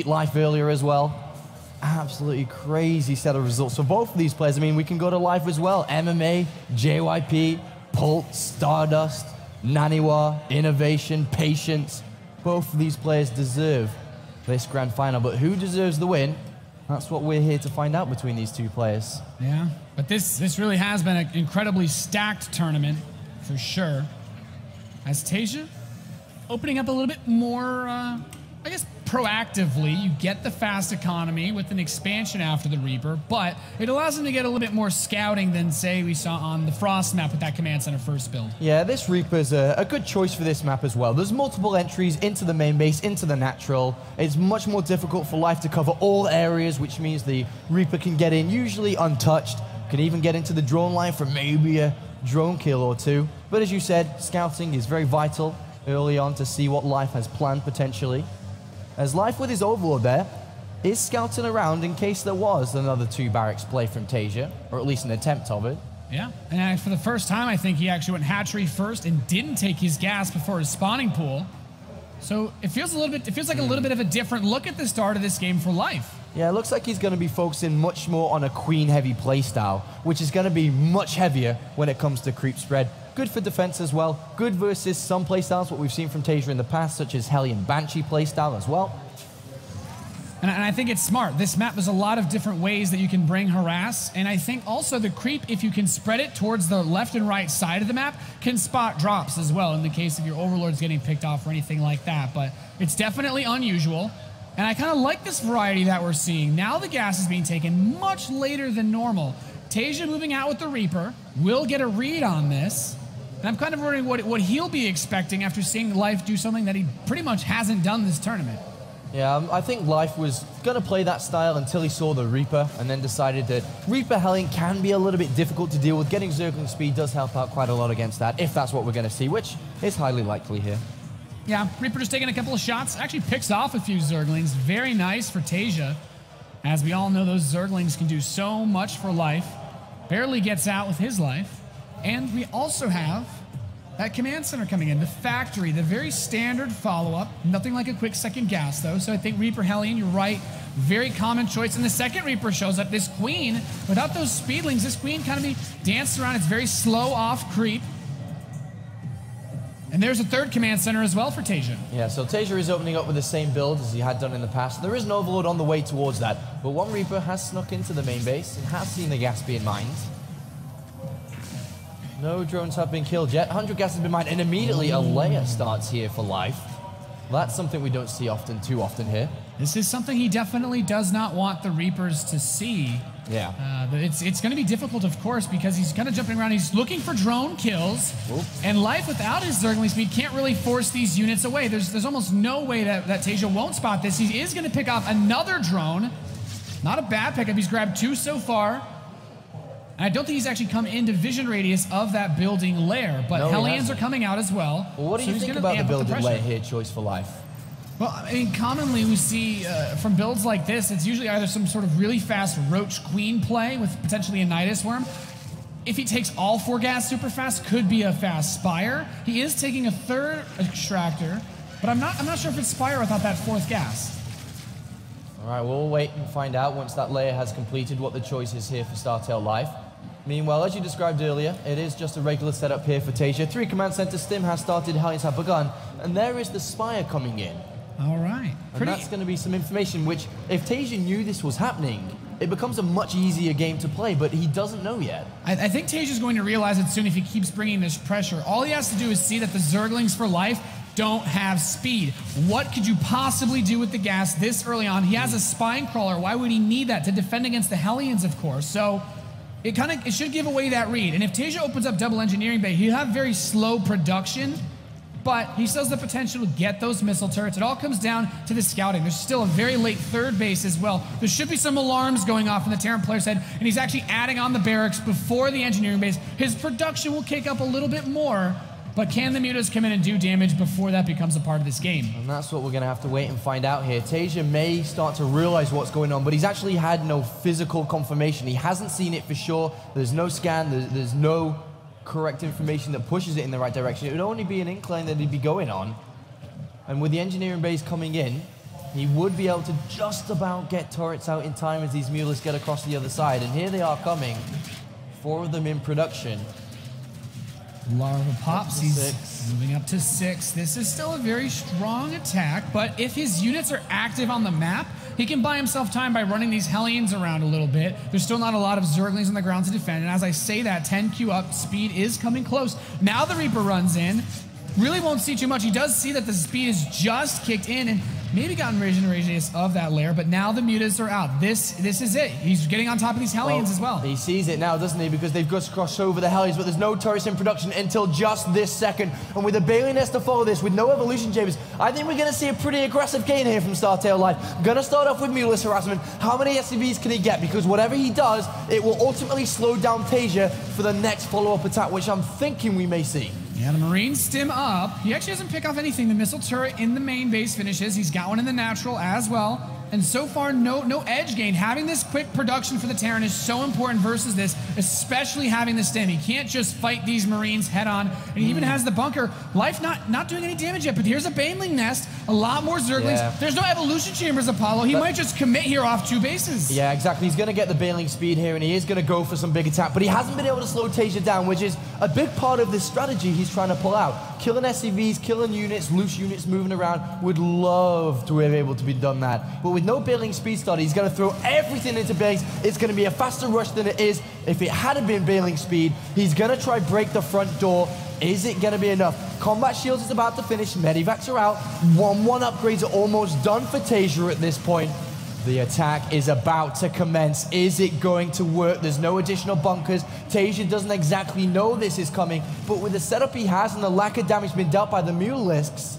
Life earlier as well. Absolutely crazy set of results for both of these players. I mean, we can go to life as well. MMA, JYP, Pult, Stardust, Naniwa, Innovation, Patience. Both of these players deserve this grand final, but who deserves the win? That's what we're here to find out between these two players. Yeah, but this really has been an incredibly stacked tournament, for sure. As TaeJa opening up a little bit more, I guess, proactively. You get the fast economy with an expansion after the Reaper, but it allows them to get a little bit more scouting than, say, we saw on the Frost map with that Command Center first build. Yeah, this Reaper's a good choice for this map as well. There's multiple entries into the main base, into the natural. It's much more difficult for Life to cover all areas, which means the Reaper can get in usually untouched, can even get into the drone line for maybe a drone kill or two. But as you said, scouting is very vital early on to see what Life has planned potentially. As Life with his Overlord there is scouting around in case there was another 2 barracks play from TaeJa, or at least an attempt of it. Yeah, and for the first time, I think he actually went hatchery first and didn't take his gas before his spawning pool. So it feels like a little bit of a different look at the start of this game for Life. Yeah, it looks like he's going to be focusing much more on a queen-heavy playstyle, which is going to be much heavier when it comes to creep spread. Good for defense as well. Good versus some playstyles, what we've seen from TaeJa in the past, such as Hellion Banshee playstyle as well. And I think it's smart. This map, there's a lot of different ways that you can bring harass, and I think also the creep, if you can spread it towards the left and right side of the map, can spot drops as well in the case of your Overlords getting picked off or anything like that. But it's definitely unusual, and I kind of like this variety that we're seeing. Now the gas is being taken much later than normal. TaeJa moving out with the Reaper will get a read on this. And I'm kind of wondering what he'll be expecting after seeing Life do something that he pretty much hasn't done this tournament. Yeah, I think Life was going to play that style until he saw the Reaper and then decided that Reaper Hellion can be a little bit difficult to deal with. Getting Zergling speed does help out quite a lot against that, if that's what we're going to see, which is highly likely here. Yeah, Reaper just taking a couple of shots, actually picks off a few Zerglings. Very nice for TaeJa. As we all know, those Zerglings can do so much for Life. Barely gets out with his life. And we also have that Command Center coming in, the factory, the very standard follow-up. Nothing like a quick second gas, though. So I think Reaper Hellion, you're right, very common choice. And the second Reaper shows up, this Queen, without those speedlings, this Queen kind of be danced around. It's very slow off creep. And there's a third Command Center as well for TaeJa. Yeah, so TaeJa is opening up with the same build as he had done in the past. There is an Overlord on the way towards that, but one Reaper has snuck into the main base and has seen the gas being mined. No drones have been killed yet. 100 gas has been mined, and immediately a layer starts here for Life. That's something we don't see too often here. This is something he definitely does not want the Reapers to see. Yeah. It's going to be difficult, of course, because he's kind of jumping around. He's looking for drone kills. Oop. And Life, without his Zergling speed, can't really force these units away. There's almost no way that TaeJa won't spot this. He is going to pick off another drone. Not a bad pickup. He's grabbed 2 so far. And I don't think he's actually come into vision radius of that building lair, but no, Hellions are coming out as well. Well, what do you think about the building lair here, choice for Life? Well, I mean, commonly we see from builds like this, it's usually either some sort of really fast Roach Queen play with potentially a Nidus Worm. If he takes all 4 gas super fast, could be a fast Spire. He is taking a 3rd Extractor, but I'm not sure if it's Spire without that 4th gas. All right, we'll wait and find out once that layer has completed what the choice is here for StarTale Life. Meanwhile, as you described earlier, it is just a regular setup here for TaeJa. 3 command center stim has started, Hellions have begun, and there is the Spire coming in. All right. And that's going to be some information which, if TaeJa knew this was happening, it becomes a much easier game to play, but he doesn't know yet. I think TaeJa's going to realize it soon if he keeps bringing this pressure. All he has to do is see that the Zerglings for Life don't have speed. What could you possibly do with the gas this early on? He has a Spine Crawler. Why would he need that? To defend against the Hellions, of course. So it should give away that read. And if TaeJa opens up double engineering bay, he'll have very slow production, but he still has the potential to get those missile turrets. It all comes down to the scouting. There's still a very late 3rd base as well. There should be some alarms going off in the Terran player's head, and he's actually adding on the barracks before the engineering base. His production will kick up a little bit more, but can the mutas come in and do damage before that becomes a part of this game? And that's what we're going to have to wait and find out here. TaeJa may start to realize what's going on, but he's actually had no physical confirmation. He hasn't seen it for sure. There's no scan. There's no correct information that pushes it in the right direction. It would only be an incline that he'd be going on. And with the engineering base coming in, he would be able to just about get turrets out in time as these Mules get across the other side. And here they are coming. 4 of them in production. Larva pops, he's moving up to 6. This is still a very strong attack, but if his units are active on the map, he can buy himself time by running these Hellions around a little bit. There's still not a lot of Zerglings on the ground to defend, and as I say that, 10Q up, speed is coming close. Now the Reaper runs in. Really won't see too much. He does see that the speed is just kicked in and maybe gotten radius of that lair, but now the Mutas are out. This is it. He's getting on top of these Hellions as well. He sees it now, doesn't he? Because they've just crossed over the Hellions, but there's no turrets in production until just this second. And with a Bailey Nest to follow this, with no evolution chambers, I think we're going to see a pretty aggressive gain here from Startail Life. Going to start off with Mulus harassment. How many SCVs can he get? Because whatever he does, it will ultimately slow down TaeJa for the next follow-up attack, which I'm thinking we may see. Yeah, the Marine stim up. He actually doesn't pick off anything. The missile turret in the main base finishes. He's got one in the natural as well. And so far, no edge gain. Having this quick production for the Terran is so important versus this, especially having the stim. He can't just fight these Marines head on. And he even has the bunker. Life not doing any damage yet, but here's a Baneling nest. A lot more Zerglings. Yeah. There's no evolution chambers, Apollo. He might just commit here off 2 bases. Yeah, exactly. He's going to get the Baneling speed here, and he is going to go for some big attack. But he hasn't been able to slow TaeJa down, which is a big part of this strategy he's trying to pull out. Killing SCVs, killing units, loose units moving around. Would love to have able to be done that. But with no Baneling speed starter, he's going to throw everything into base. It's going to be a faster rush than it is if it hadn't been Baneling speed. He's going to try break the front door. Is it going to be enough? Combat Shields is about to finish. Medivacs are out. 1-1 upgrades are almost done for TaeJa at this point. The attack is about to commence. Is it going to work? There's no additional bunkers. TaeJa doesn't exactly know this is coming, but with the setup he has and the lack of damage being dealt by the Mulisks,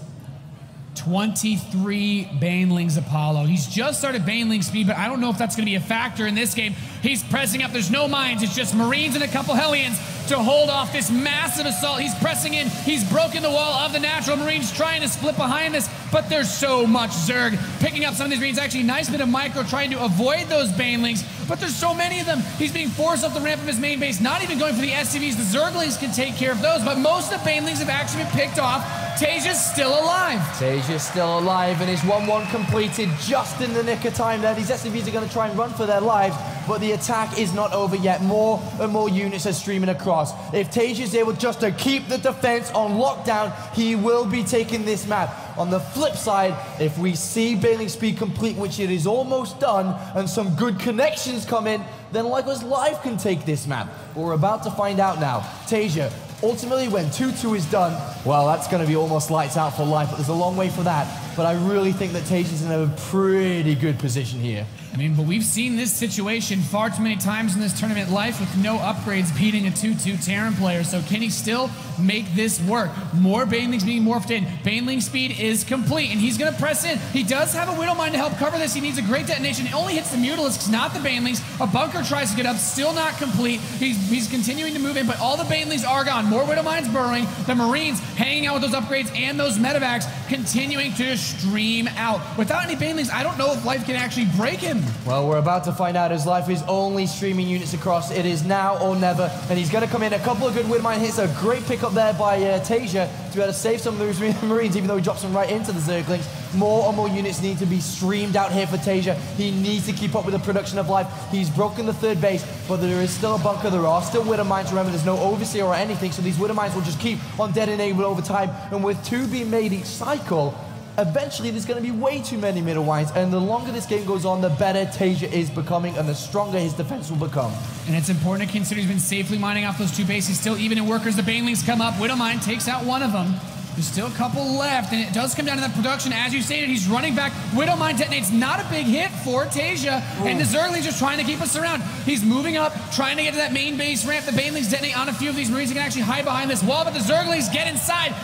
23 Banelings, Apollo. He's just started Baneling speed, but I don't know if that's going to be a factor in this game. He's pressing up. There's no mines. It's just Marines and a couple Hellions to hold off this massive assault. He's pressing in. He's broken the wall of the natural. Marines trying to split behind this, but there's so much Zerg picking up some of these Marines. Actually, nice bit of micro trying to avoid those Banelings, but there's so many of them. He's being forced up the ramp of his main base, not even going for the SCVs. The Zerglings can take care of those, but most of the Banelings have actually been picked off. TaeJa's still alive. TaeJa's still alive, and his 1-1 completed just in the nick of time there. These SCVs are going to try and run for their lives, but the attack is not over yet. More and more units are streaming across. If TaeJa's able just to keep the defense on lockdown, he will be taking this map. On the flip side, if we see Baneling speed complete, which it is almost done, and some good connections come in, then Lycos Live can take this map. But we're about to find out now. TaeJa, ultimately when 2-2 is done, well, that's going to be almost lights out for Life, but there's a long way for that. But I really think that TaeJa's in a pretty good position here. I mean, but we've seen this situation far too many times in this tournament. Life with no upgrades beating a 2-2 Terran player. So can he still make this work? More Banelings being morphed in. Baneling speed is complete, and he's going to press in. He does have a Widowmine to help cover this. He needs a great detonation. It only hits the Mutalisks, not the Banelings. A bunker tries to get up, still not complete. He's continuing to move in, but all the Banelings are gone. More Widowmines burrowing. The Marines hanging out with those upgrades and those Medivacs continuing to stream out. Without any Banelings, I don't know if Life can actually break him. Well, we're about to find out as Life is only streaming units across. It is now or never, and he's going to come in. A couple of good Widowmine hits. A great pickup there by TaeJa to be able to save some of those Marines, even though he drops them right into the Zerglings. More and more units need to be streamed out here for TaeJa. He needs to keep up with the production of Life. He's broken the third base, but there is still a bunker. There are still Widowmines. Remember, there's no Overseer or anything, so these Widowmines will just keep on detonating over time. And with 2 being made each cycle, eventually there's going to be way too many Middlewines, and the longer this game goes on, the better TaeJa is becoming, and the stronger his defense will become. And it's important to consider he's been safely mining off those 2 bases. Still even in workers, the Banelings come up. Widowmine takes out one of them. There's still a couple left, and it does come down to that production. As you stated, he's running back. Widowmine detonates. Not a big hit for TaeJa, and the Zerglings just trying to keep us around. He's moving up, trying to get to that main base ramp. The Banelings detonate on a few of these Marines. He can actually hide behind this wall, but the Zerglings get inside.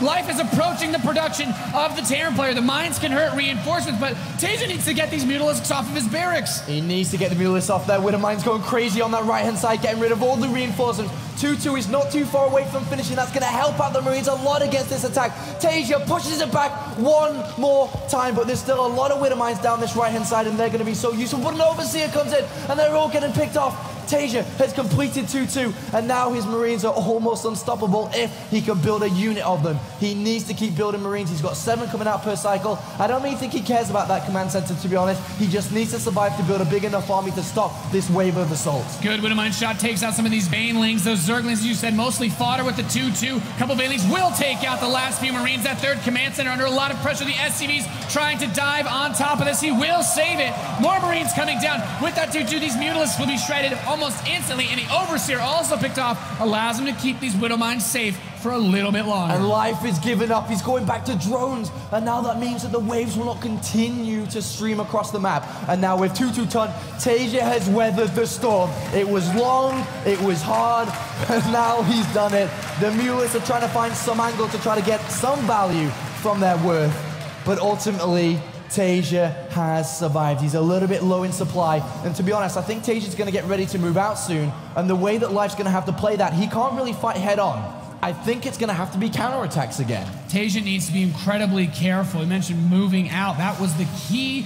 Life is approaching the production of the Terran player. The mines can hurt reinforcements, but TaeJa needs to get these Mutalisks off of his barracks. He needs to get the Mutalisks off there. Widowmine's going crazy on that right-hand side, getting rid of all the reinforcements. 2-2 is not too far away from finishing. That's going to help out the Marines a lot against this attack. TaeJa pushes it back one more time, but there's still a lot of Widowmines down this right-hand side, and they're going to be so useful. But an Overseer comes in, and they're all getting picked off. TaeJa has completed 2-2, and now his Marines are almost unstoppable if he can build a unit of them. He needs to keep building Marines. He's got 7 coming out per cycle. I don't even think he cares about that command center, to be honest. He just needs to survive to build a big enough army to stop this wave of assaults. Good Widowmine shot takes out some of these Banelings. Those Zerglings, as you said, mostly fodder with the 2-2. A couple Banelings will take out the last few Marines. That third command center under a lot of pressure. The SCVs trying to dive on top of this. He will save it. More Marines coming down with that 2-2. These Mutalisks will be shredded almost instantly, and the Overseer also picked off, allows him to keep these Widowmines safe for a little bit longer. And Life is giving up. He's going back to drones. And now that means that the waves will not continue to stream across the map. And now with 2-2 ton, TaeJa has weathered the storm. It was long, it was hard, and now he's done it. The Mutalisks are trying to find some angle to try to get some value from their worth. But ultimately, TaeJa has survived. He's a little bit low in supply. And to be honest, I think TaeJa's going to get ready to move out soon. And the way that Life's going to have to play that, he can't really fight head on. I think it's going to have to be counterattacks again. TaeJa needs to be incredibly careful. You mentioned moving out. That was the key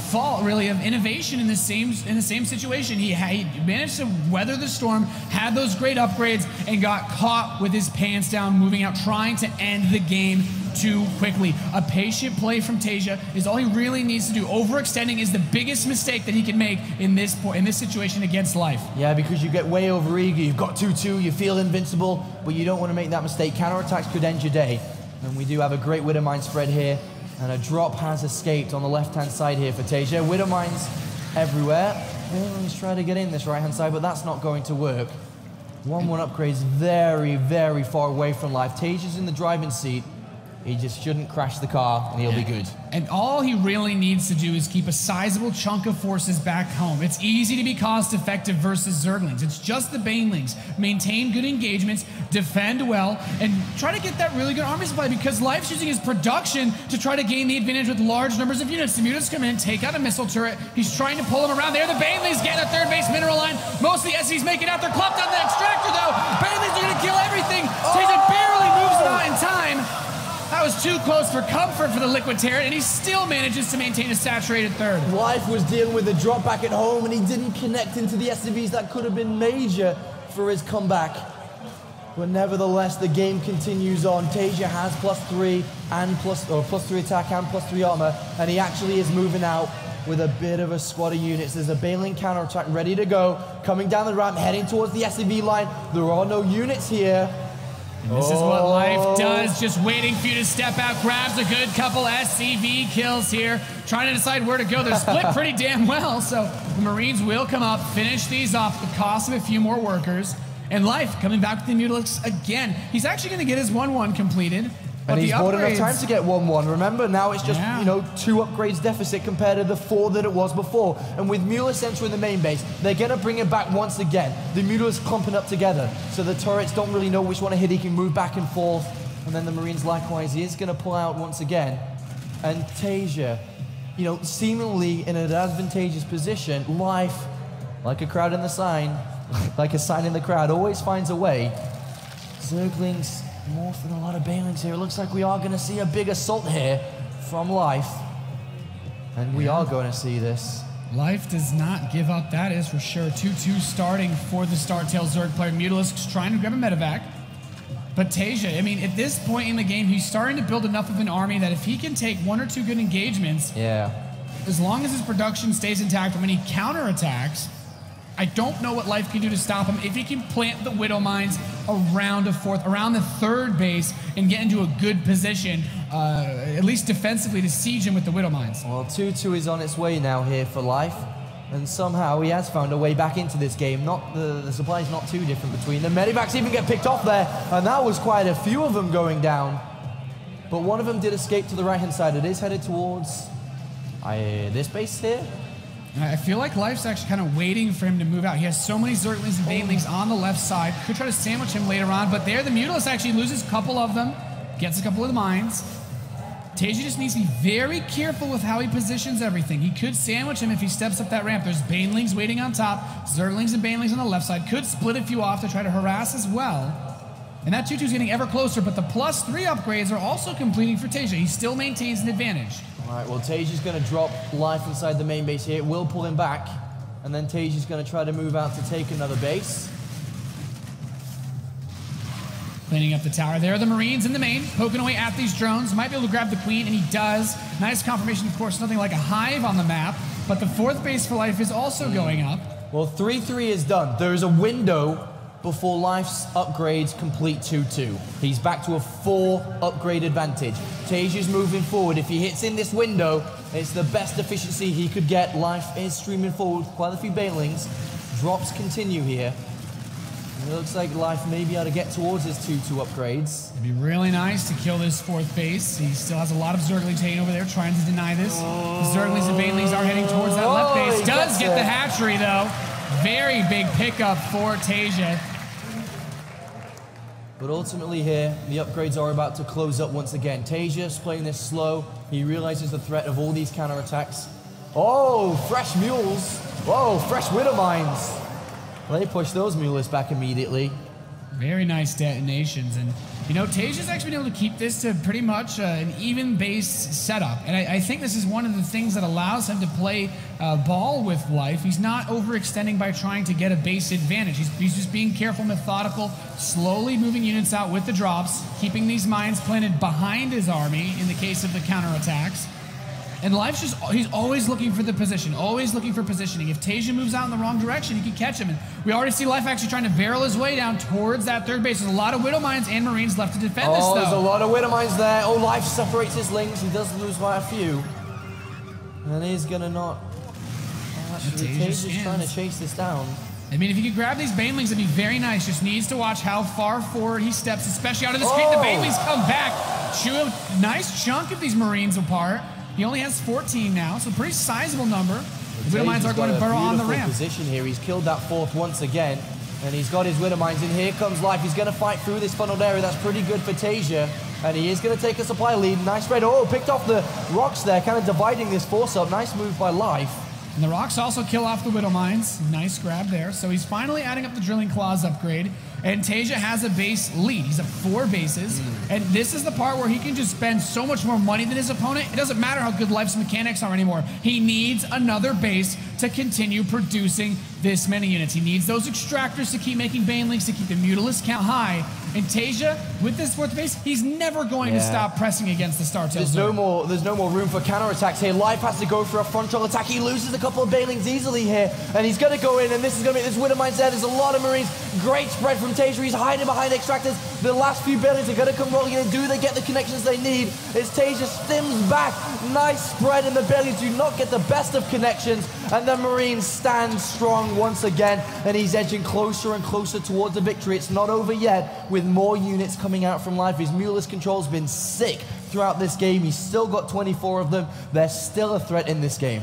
fault, really, of innovation in the same situation. He managed to weather the storm, had those great upgrades, and got caught with his pants down, moving out, trying to end the game too quickly. A patient play from TaeJa is all he really needs to do. Overextending is the biggest mistake that he can make in this situation against Life. Yeah, because you get way overeager. You've got 2-2, you feel invincible, but you don't want to make that mistake. Counterattacks could end your day. And we do have a great Widowmine spread here. And a drop has escaped on the left-hand side here for TaeJa. Widowmines everywhere. He's trying to get in this right-hand side, but that's not going to work. 1-1 upgrades very, very far away from Life. TaeJa's in the driving seat. He just shouldn't crash the car, and he'll be good. And all he really needs to do is keep a sizable chunk of forces back home. It's easy to be cost-effective versus Zerglings. It's just the Banelings. Maintain good engagements, defend well, and try to get that really good army supply, because Life's using his production to try to gain the advantage with large numbers of units. The Mutants come in, take out a missile turret. He's trying to pull them around there. The Banelings get a third base mineral line. Most of the SCVs make it out. They're clumped on the extractor, though. Banelings are going to kill everything. TaeJa barely moves it out in time. That was too close for comfort for the Liquid Terror, and he still manages to maintain a saturated third. Life was dealing with a drop back at home, and he didn't connect into the SCVs. That could have been major for his comeback. But nevertheless, the game continues on. TaeJa has +3 and +3 attack and +3 armor, and he actually is moving out with a bit of a squad of units. There's a Baneling counterattack ready to go, coming down the ramp, heading towards the SCV line. There are no units here. And this is what Life does, just waiting for you to step out, grabs a good couple SCV kills here, trying to decide where to go. They're split pretty damn well, so the Marines will come up, finish these off at the cost of a few more workers. And Life coming back with the Mutalisks again. He's actually going to get his 1-1 completed. And he's bought enough time to get 1-1. Remember, now it's just, yeah, 2 upgrades deficit compared to the 4 that it was before. And with Mutalisks entering the main base, they're going to bring it back once again. The Mutalisks clumping up together, so the turrets don't really know which one to hit. He can move back and forth. And then the Marines, likewise, he is going to pull out once again. And TaeJa, seemingly in an advantageous position. Life, like a crowd in the sign, like a sign in the crowd, always finds a way. Zerglings morphing a lot of Banelings here. It looks like we are going to see a big assault here from Life. And we are going to see this. Life does not give up, that is for sure. 2-2 starting for the StarTale Zerg player. Mutalisks trying to grab a medevac. But TaeJa, at this point in the game, he's starting to build enough of an army that if he can take 1 or 2 good engagements, as long as his production stays intact, when he counterattacks, I don't know what Life can do to stop him. If he can plant the Widow Mines around the third base and get into a good position, at least defensively, to siege him with the Widow Mines. Well, 2-2 is on its way now here for Life. And somehow he has found a way back into this game. The supply is not too different between them. Medivacs even get picked off there, and that was quite a few of them going down. But one of them did escape to the right-hand side. It is headed towards this base here. I feel like Life's actually kind of waiting for him to move out. He has so many Zerglings and Banelings on the left side. Could try to sandwich him later on, but there the Mutalisks actually loses a couple of them, gets a couple of the mines. TaeJa just needs to be very careful with how he positions everything. He could sandwich him if he steps up that ramp. There's Banelings waiting on top, Zerglings and Banelings on the left side. Could split a few off to try to harass as well. And that 2-2 is getting ever closer, but the +3 upgrades are also completing for TaeJa. He still maintains an advantage. All right, well, TaeJa's going to drop Life inside the main base here. It will pull him back. And then TaeJa's going to try to move out to take another base. Cleaning up the tower. There are the Marines in the main, poking away at these drones. Might be able to grab the queen, and he does. Nice confirmation, of course, nothing like a hive on the map. But the 4th base for life is also going up. Well, 3-3 is done. There is a window before life's upgrades complete 2-2. He's back to a 4 upgrade advantage. TaeJa's moving forward. If he hits in this window, it's the best efficiency he could get. Life is streaming forward. Quite a few banelings. Drops continue here. It looks like Life may be able to get towards his 2-2 upgrades. It'd be really nice to kill this 4th base. He still has a lot of Zerglings hanging over there trying to deny this. The Zerglings and Banelings are heading towards that left base. Does get the hatchery, though. Very big pickup for TaeJa. But ultimately here, the upgrades are about to close up once again. TaeJa's playing this slow. He realizes the threat of all these counterattacks. Oh, fresh mules. Whoa, fresh widow mines. They push those mules back immediately. Very nice detonations. And, you know, TaeJa's actually been able to keep this to pretty much an even base setup. And I think this is one of the things that allows him to play ball with Life. He's not overextending by trying to get a base advantage. He's just being careful, methodical, slowly moving units out with the drops, keeping these mines planted behind his army in the case of the counterattacks. And Life's just, he's always looking for the position, always looking for positioning. If TaeJa moves out in the wrong direction, he can catch him. And we already see Life actually trying to barrel his way down towards that 3rd base. There's a lot of Widow Mines and Marines left to defend this, though. There's a lot of Widow Mines there. Oh, Life separates his lings. He does lose quite a few. And he's going to not... Oh, actually, TaeJa's trying to chase this down. I mean, if you could grab these Banelings, it'd be very nice. Just needs to watch how far forward he steps, especially out of the screen. The Banelings come back, chew a nice chunk of these Marines apart. He only has 14 now, so a pretty sizable number. The Widow Mines are going to burrow on the ramp. Position here. He's killed that 4th once again, and he's got his Widow Mines in. Here comes Life. He's going to fight through this funneled area. That's pretty good for TaeJa, and he is going to take a supply lead. Nice spread. Oh, picked off the rocks there, kind of dividing this force up. Nice move by Life. And the rocks also kill off the Widow Mines. Nice grab there. So he's finally adding up the Drilling Claws upgrade. And TaeJa has a base lead. He's at 4 bases. And this is the part where he can just spend so much more money than his opponent. It doesn't matter how good Life's mechanics are anymore. He needs another base to continue producing this many units. He needs those extractors to keep making Banelings, to keep the Mutalisk count high. And TaeJa, with this 4th base, he's never going to stop pressing against the Star Tail. There's no more room for counterattacks here. Life has to go for a frontal attack. He loses a couple of Banelings easily here, and he's going to go in, and this is going to be this Widow Mines there. There's a lot of Marines. Great spread from TaeJa. He's hiding behind extractors. The last few Banelings are going to come rolling in. Do they get the connections they need? As TaeJa stims back. Nice spread, and the Banelings do not get the best of connections, and the Marines stand strong once again, and he's edging closer and closer towards the victory. It's not over yet, with more units coming out from Life. His Mutalisk control's been sick throughout this game. He's still got 24 of them. They're still a threat in this game.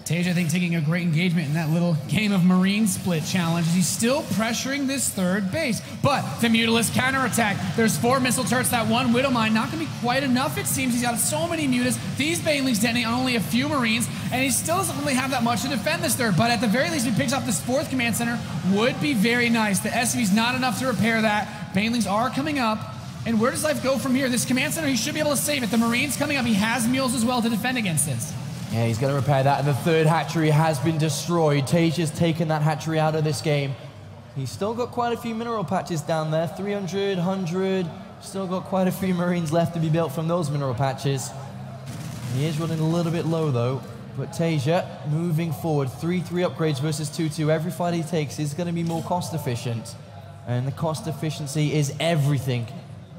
TaeJa, I think, taking a great engagement in that little game of Marine split challenge. He's still pressuring this 3rd base. But the Mutalisk counterattack. There's 4 missile turrets. That 1 Widow Mine not going to be quite enough, it seems. He's got so many Mutas. These Banelings detonate on only a few Marines. And he still doesn't really have that much to defend this 3rd. But at the very least, if he picks up this 4th command center, would be very nice. The SCV's not enough to repair that. Banelings are coming up. And where does Life go from here? This command center, he should be able to save it. The Marines coming up. He has mules as well to defend against this. Yeah, he's going to repair that, and the 3rd hatchery has been destroyed. TaeJa's taken that hatchery out of this game. He's still got quite a few mineral patches down there, 300, 100. Still got quite a few Marines left to be built from those mineral patches. He is running a little bit low, though. But TaeJa moving forward, 3-3 upgrades versus 2-2. Every fight he takes is going to be more cost efficient. And the cost efficiency is everything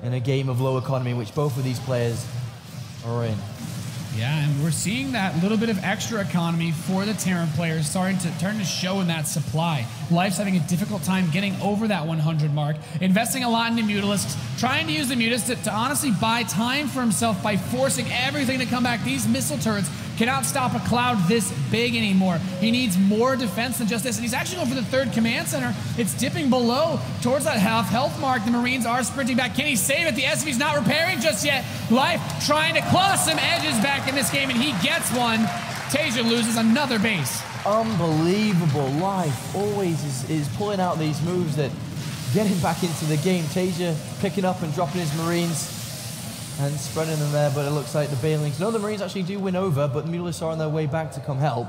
in a game of low economy, which both of these players are in. Yeah, and we're seeing that little bit of extra economy for the Terran players starting to show in that supply. Life's having a difficult time getting over that 100 mark, investing a lot into Mutalisks, trying to use the Mutas to honestly buy time for himself by forcing everything to come back. These missile turrets cannot stop a cloud this big anymore. He needs more defense than just this, and he's actually going for the 3rd command center. It's dipping below towards that half health mark. The Marines are sprinting back. Can he save it? The SV's not repairing just yet. Life trying to claw some edges back in this game, and he gets one. TaeJa loses another base. Unbelievable. Life always is pulling out these moves that get him back into the game. TaeJa picking up and dropping his Marines and spreading them there, but it looks like the Banelings... No, the Marines actually do win over, but the Mutalisks are on their way back to come help.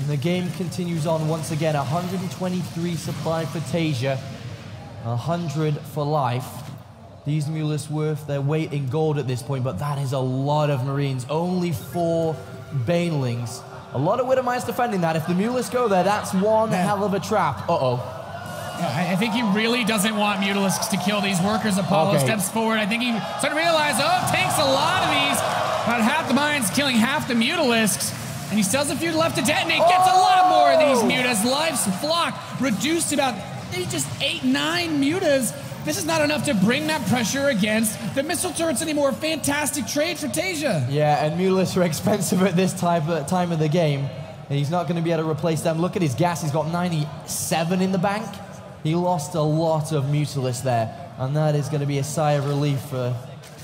And the game continues on once again. 123 supply for TaeJa, 100 for life. These Mulists worth their weight in gold at this point, but that is a lot of Marines. Only 4 Banelings. A lot of Widowmines defending that. If the Mulists go there, that's one hell of a trap. Uh-oh. Yeah, I think he really doesn't want Mutalisks to kill these workers. Apollo steps forward. I think he's starting to realize, oh, takes a lot of these. About half the mines, killing half the Mutalisks. And he still has a few left to detonate. Gets a lot more of these Mutas. Life's flock reduced to about just 8, 9 Mutas. This is not enough to bring that pressure against the missile turrets anymore. Fantastic trade for TaeJa. Yeah, and Mulists are expensive at this time of the game. And he's not going to be able to replace them. Look at his gas. He's got 97 in the bank. He lost a lot of Mutalisks there. And that is going to be a sigh of relief for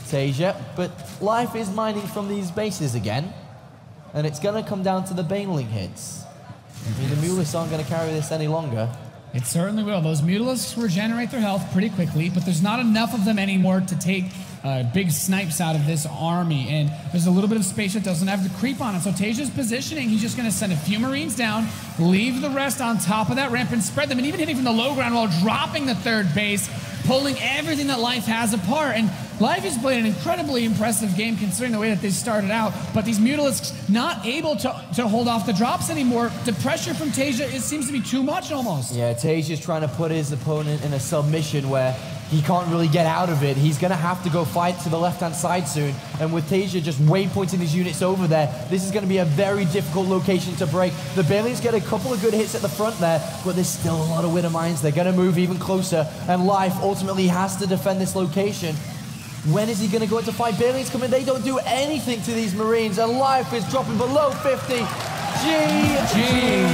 TaeJa. But life is mining from these bases again. And it's going to come down to the Baneling hits. I mean, the Mulists aren't going to carry this any longer. It certainly will. Those Mutalisks regenerate their health pretty quickly, but there's not enough of them anymore to take big snipes out of this army. And there's a little bit of space that doesn't have the creep on it. So TaeJa's positioning, he's just going to send a few Marines down, leave the rest on top of that ramp and spread them, and even hitting from the low ground while dropping the third base, pulling everything that Life has apart. And Life has played an incredibly impressive game considering the way that they started out, but these Mutalisks not able to hold off the drops anymore. The pressure from TaeJa, it seems to be too much almost. Yeah, TaeJa's trying to put his opponent in a submission where he can't really get out of it. He's going to have to go fight to the left-hand side soon. And with TaeJa just waypointing his units over there, this is going to be a very difficult location to break. The Banelings get a couple of good hits at the front there, but there's still a lot of Widowmines. They're going to move even closer, and Life ultimately has to defend this location. When is he going to go into fight? Banelings come in. They don't do anything to these Marines, and Life is dropping below 50. GG.